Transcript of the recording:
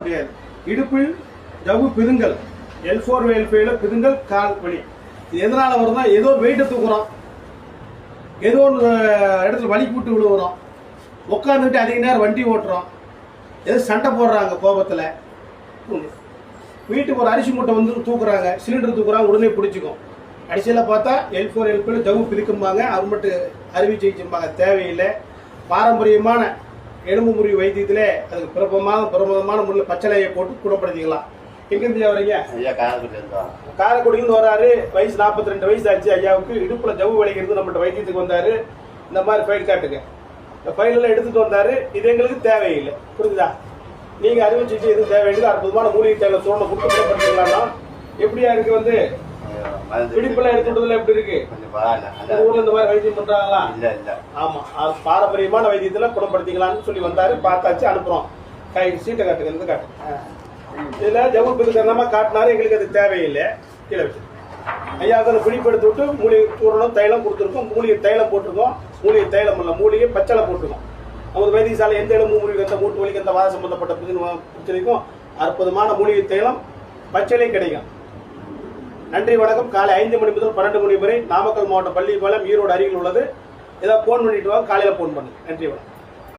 முடியாது. இடுப்பில் ஜவ்வு பிதுங்கல், L4 L5 பிதுங்கல், கால் வலி. இது எதனால வரும்னா, ஏதோ வெயிட்டை தூக்குறோம், ஏதோ ஒரு இடத்துல வலி கூட்டு விழுவுறோம், உட்காந்துட்டு அதிக நேரம் வண்டி ஓட்டுறோம், ஏதோ சண்டை போடுறாங்க கோபத்தில், வீட்டுக்கு ஒரு அரிசி மூட்டை வந்து தூக்குறாங்க, சிலிண்டர் தூக்குறாங்க, உடனே பிடிச்சிக்கும். கடைசியில் பார்த்தா L4 L5 ஜவ்வு பிரிக்கும்பாங்க, அது மட்டும் அறுவை சிகிச்சைம்பாங்க. தேவையில்லை. பாரம்பரியமான எலும்பு முறிவு வைத்தியத்திலே அதுக்கு பிரபலமான முறையில் பச்சளையை போட்டு குணப்படுத்திக்கலாம். எங்கேருந்து வரீங்க? காரைக்குடியிலிருந்து வராரு. வயசு 42 வயசு ஆச்சு ஐயாவுக்கு. இடுப்புல ஜவ்வு வலிக்கிறது, நம்மகிட்ட வைத்தியத்துக்கு வந்தாரு. இந்த மாதிரி ஃபைல் காட்டுங்க. இந்த ஃபைலெல்லாம் எடுத்துட்டு வந்தாரு. இது எங்களுக்கு தேவையில்லை. புரியுதா? நீங்க அறுவை சிகிச்சை எதுவும் தேவையில்லை. அற்புதமான மூலிகை தேவை சோழனை கொடுத்து குணப்படுத்திக்கலாம்னா எப்படியா இருக்கு? வந்து பிடிப்பெல்லாம் எடுத்துட்டதுல எப்படி இருக்கு? ஊர்ல இந்த மாதிரி வைத்தியம் பண்றாங்களா? ஆமா, பாரம்பரியமான வைத்தியத்துல குணப்படுத்திக்கலாம்னு சொல்லி வந்தாரு. பார்த்தாச்சு, அனுப்புறோம். கை சீட்டை காட்டுங்க, காட்டு. இதுல ஜவ்வு பிதுக்கமா காட்டினாரு. எங்களுக்கு அது தேவையில்லை. கீழே வச்சு ஐயாவுக்கு அந்த பிடிப்பு எடுத்து விட்டு மூலிகை சூரணம் தைலம் கொடுத்துருக்கோம். மூலிகை தைலம் போட்டிருக்கோம். மூலிகை தைலம் இல்ல, மூலிகை பச்சளை போட்டிருக்கோம். நமது வைத்தியசாலை எந்த எலும்பு முறிவு, எந்த மூட்டு வலிக்கு, எந்த வாத சம்பந்தப்பட்ட பிரச்சனைக்கும் அற்புதமான மூலிகை தைலம் பச்சளை கிடைக்கும். நன்றி, வணக்கம். காலை 5 மணி முதல் 12 மணி வரை நாமக்கல் மாவட்டம் பள்ளிப்பாளையம், ஈரோடு அருகில் உள்ளது. ஏதாவது போன் பண்ணிட்டு வாங்க, காலையில் போன் பண்ணுங்க. நன்றி, வணக்கம்.